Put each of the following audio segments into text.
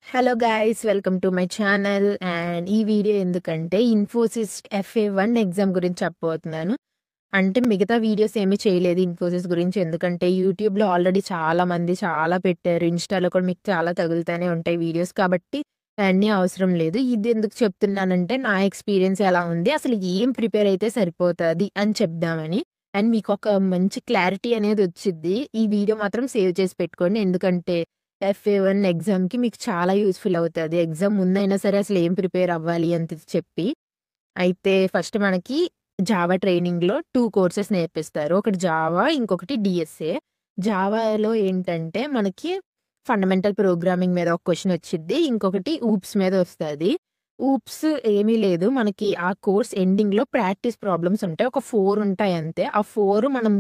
Hello guys welcome to my channel and ఈ video ఎందుకంటే Infosys FA1 exam గురించి చెప్పబోతున్నాను. అంటే మిగతా వీడియోస్ ఏమీ చేయలేదు ఇన్ఫోసిస్ గురించి. ఎందుకంటే యూట్యూబ్‌లో ఆల్రెడీ చాలా మంది చాలా పెట్టారు. ఇన్‌స్టాలో కూడా మీకు చాలా తగులుతూనే ఉంటాయి వీడియోస్. కాబట్టి అన్నీ అవసరం లేదు. ఇది ఎందుకు చెప్తున్నానంటే నా ఎక్స్‌పీరియన్స్ ఎలా ఉంది, అసలు ఏం ప్రిపేర్ అయితే సరిపోతది అని చెప్దామని. అండ్ మీకొక మంచి క్లారిటీ అనేది వచ్చిద్ది. ఈ వీడియో మాత్రం సేవ్ చేసి పెట్టుకోండి. ఎందుకంటే FA1 ఎగ్జామ్‌కి మీకు చాలా యూజ్‌ఫుల్ అవుతది. ఎగ్జామ్ ముందైనా సరే అసలు ఏం ప్రిపేర్ అవ్వాలి అని చెప్పి. అయితే ఫస్ట్ మనకి జావా ట్రైనింగ్‌లో 2 కోర్సెస్ నేర్పిస్తారు. ఒకటి జావా, ఇంకొకటి డీఎస్ఏ. జావాలో ఏంటంటే మనకి ఫండమెంటల్ ప్రోగ్రామింగ్ మీద ఒక క్వెషన్ వచ్చిద్ది. ఇంకొకటి ఊప్స్ మీద వస్తది. ఊప్స్ ఏమీ లేదు. మనకి ఆ కోర్స్ ఎండింగ్‌లో ప్రాక్టీస్ ప్రాబ్లమ్స్ ఉంటాయి. ఒక 4 ఉంటాయి అంతే. ఆ 4 మనం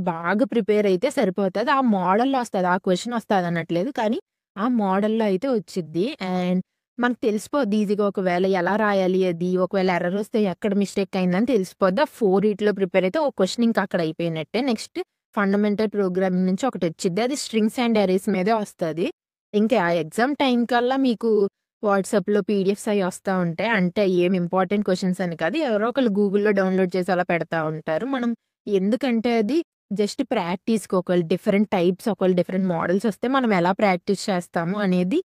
బాగా ప్రిపేర్ అయితే సరిపోతది. ఆ మోడల్‌లో వస్తది. ఆ క్వెషన్ వస్తదనట్లేదు. కానీ ఆ మోడల్‌లో అయితే వచ్చిద్ది. అండ్ మనకు తెలిసిపోద్ది ఈజీగా ఒకవేళ ఎలా రాయాలి అది. ఒకవేళ ఎర్రర్ వస్తే ఎక్కడ మిస్టేక్ అయిందని తెలిసిపోద్ది. ఆ 4 ఈటిలో ప్రిపేర్ అయితే ఒక క్వెషన్ ఇంకా అక్కడ అయిపోయినట్టే. నెక్స్ట్ ఫండమెంటల్ ప్రోగ్రామింగ్ నుంచి ఒకటొచ్చిద్ది. అది స్ట్రింగ్స్ అండ్ అరేస్ మీదే వస్తది. ఇంకా ఆ ఎగ్జామ్ టైం కల్లా మీకు వాట్సాప్‌లో పీడిఎఫ్స్ అయి వస్తా ఉంటాయి. అంటే ఏం ఇంపార్టెంట్ క్వెషన్స్ అని కాదు. ఎవరో ఒకళ్ళు గూగుల్‌లో డౌన్‌లోడ్ చేసి అలా పెడతా ఉంటారు. మనం ఎందుకంటే అది జస్ట్ ప్రాక్టీస్‌కి ఒకవేళ డిఫరెంట్ టైప్స్, ఒకవేళ డిఫరెంట్ మోడల్స్ వస్తే మనం ఎలా ప్రాక్టీస్ చేస్తాము అనేది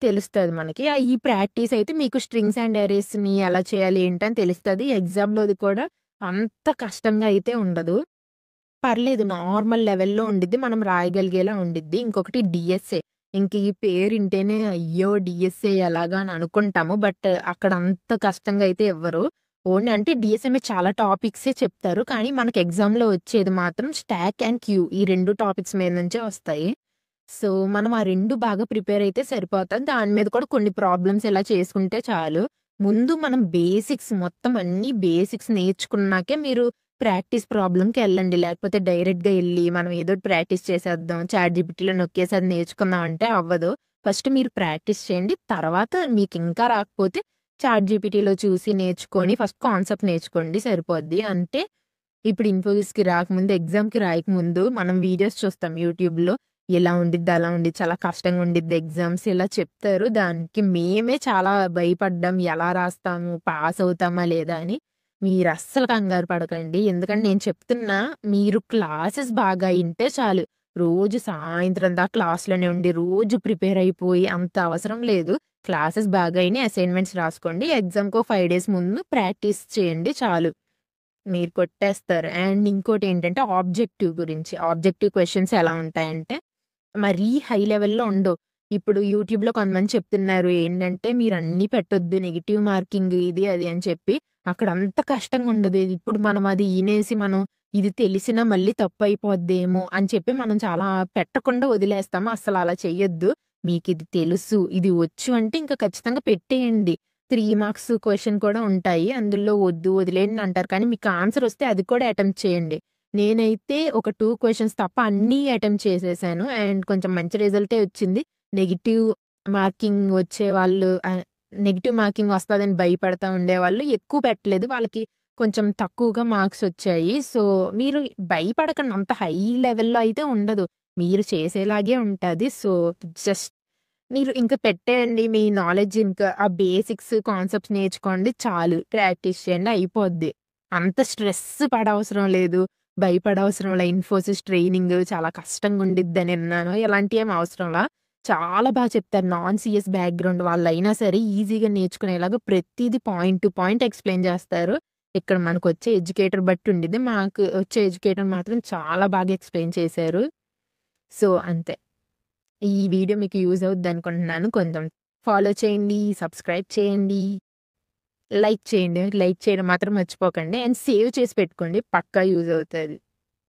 తెలుస్తది మనకి. ఈ ప్రాక్టీస్ అయితే మీకు స్ట్రింగ్స్ అండ్ అరేస్‌ని ఎలా చేయాలి ఏంటని తెలుస్తది. ఎగ్జామ్‌లోది కూడా అంత కష్టంగా అయితే ఉండదు. పర్లేదు నార్మల్ లెవెల్‌లో ఉండిద్ది. మనం రాయగలిగేలా ఉండిద్ది. ఇంకొకటి డీఎస్ఏ. ఇంక ఈ పేరింటేనే అయ్యో! డీఎస్ఏ ఎలాగా అని అనుకుంటాము. బట్ అక్కడ అంత కష్టంగా అయితే ఇవ్వరు. ఓన్లీ అంటే డీఎస్ఏ మీద చాలా టాపిక్సే చెప్తారు. కానీ మనకి ఎగ్జామ్‌లో వచ్చేది మాత్రం స్టాక్ అండ్ క్యూ ఈ 2 టాపిక్స్ మీద నుంచే వస్తాయి. సో, మనం ఆ 2 బాగా ప్రిపేర్ అయితే సరిపోతది. దాని మీద కూడా కొన్ని ప్రాబ్లమ్స్ ఇలా చేసుకుంటే చాలు. ముందు మనం బేసిక్స్ మొత్తం అన్నీ బేసిక్స్ నేర్చుకున్నాకే మీరు ప్రాక్టీస్ ప్రాబ్లమ్‌కెళ్ళండి. లేకపోతే డైరెక్ట్‌గా ఎళ్లి మనం ఏదోటి ప్రాక్టీస్ చేసేద్దాం, చాట్‌జీపీటీలో నొక్కేసి అది నేర్చుకుందాం అంటే అవ్వదు. ఫస్ట్ మీరు ప్రాక్టీస్ చేయండి. తర్వాత మీకింకా రాకపోతే చాట్‌జీపీటీలో చూసి నేర్చుకొని ఫస్ట్ కాన్సెప్ట్ నేర్చుకోండి సరిపోద్ది. అంటే ఇప్పుడు ఇన్ఫోసిస్‌కి రాకముందు, ఎగ్జామ్‌కి రాయకముందు మనం వీడియోస్ చూస్తాం యూట్యూబ్‌లో. ఇలా ఉండిద్ది, అలా ఉండిద్ది, చాలా కష్టంగా ఉండిద్ది ఎగ్జామ్స్ ఇలా చెప్తారు. దానికి మేమే చాలా భయపడ్డాం. ఎలా రాస్తాము, పాస్ అవుతామా లేదా అని. మీరస్సలు కంగారు పడకండి. ఎందుకంటే నేను చెప్తున్నా మీరు క్లాసెస్ బాగా ఇంటే చాలు. రోజు సాయంత్రం దాకా క్లాస్‌లోనే ఉండి, రోజు ప్రిపేర్ అయిపోయి అంత అవసరం లేదు. క్లాసెస్ బాగా ఇని అసైన్‌మెంట్స్ రాసుకోండి. ఎగ్జామ్‌కి ఒక 5 డేస్ ముందు ప్రాక్టీస్ చేయండి చాలు. మీరు కొట్టేస్తారు. అండ్ ఇంకోటేంటంటే ఆబ్జెక్టివ్ గురించి. ఆబ్జెక్టివ్ క్వెషన్స్ ఎలా ఉంటాయంటే, మరీ హై లెవెల్‌లో ఉండవు. ఇప్పుడు యూట్యూబ్‌లో కొంతమంది చెప్తున్నారు ఏంటంటే, మీరన్నీ పెట్టొద్దు నెగెటివ్ మార్కింగ్ ఇది, అది అని చెప్పి. అక్కడ అంత కష్టంగా ఉండదు. ఇప్పుడు మనం అది ఇనేసి మనం ఇది తెలిసినా మళ్ళీ తప్పయిపోద్దేమో అని చెప్పి మనం చాలా పెట్టకుండా వదిలేస్తాము. అస్సలలా చెయ్యొద్దు. మీకిది తెలుసు, ఇది వచ్చు అంటే ఇంక ఖచ్చితంగా పెట్టేయండి. 3 మార్క్స్ క్వెషన్ కూడా ఉంటాయి. అందులో వద్దు, వదిలేయండి అంటారు. కానీ మీకు ఆన్సర్ వస్తే అది కూడా అటెంప్ట్ చేయండి. నేనైతే ఒక 2 క్వెషన్స్ తప్ప అన్నీ అటెంప్ట్ చేసేసాను. అండ్ కొంచెం మంచి రిజల్టే వచ్చింది. నెగెటివ్ మార్కింగ్ వచ్చేవాళ్ళు నెగెటివ్ మార్కింగ్ వస్తదని భయపడతా ఉండేవాళ్ళు ఎక్కువ పెట్టలేదు. వాళ్ళకి కొంచెం తక్కువగా మార్క్స్ వచ్చాయి. సో, మీరు భయపడకండి. అంత హై లెవెల్‌లో అయితే ఉండదు. మీరు చేసేలాగే ఉంటది. సో, జస్ట్ మీరు ఇంక పెట్టేయండి. మీ నాలెడ్జ్ ఇంకా ఆ బేసిక్స్, కాన్సెప్ట్స్ నేర్చుకోండి చాలు. ప్రాక్టీస్ చేయండి అయిపోద్ది. అంత స్ట్రెస్ పడవసరం లేదు. భయపడవసరంలా. ఇన్ఫోసిస్ ట్రైనింగ్ చాలా కష్టంగా ఉండిద్దని విన్నాను. ఇలాంటియేమి అవసరంలా. చాలా చెప్తారు. నాన్ సీఎస్ బ్యాక్‌గ్రౌండ్ వాళ్ళైనా సరే ఈజీగా నేర్చుకునేలాగా ప్రతీది పాయింట్ టు పాయింట్ ఎక్స్‌ప్లెయిన్ చేస్తారు. ఇక్కడ మనకొచ్చే ఎడ్యుకేటర్ బట్టి ఉండిద్ది. మాకు వచ్చే ఎడ్యుకేటర్ మాత్రం చాలా బాగా ఎక్స్‌ప్లెయిన్ చేశారు. సో, అంతే. ఈ వీడియో మీకు యూజ్ అవుద్దనుకుంటున్నాను. కొంచెం ఫాలో చేయండి, సబ్స్క్రైబ్ చేయండి, లైక్ చేయండి. లైక్ చేయడం మాత్రం మర్చిపోకండి. అండ్ సేవ్ చేసి పెట్టుకోండి. పక్కా యూజ్ అవుతది.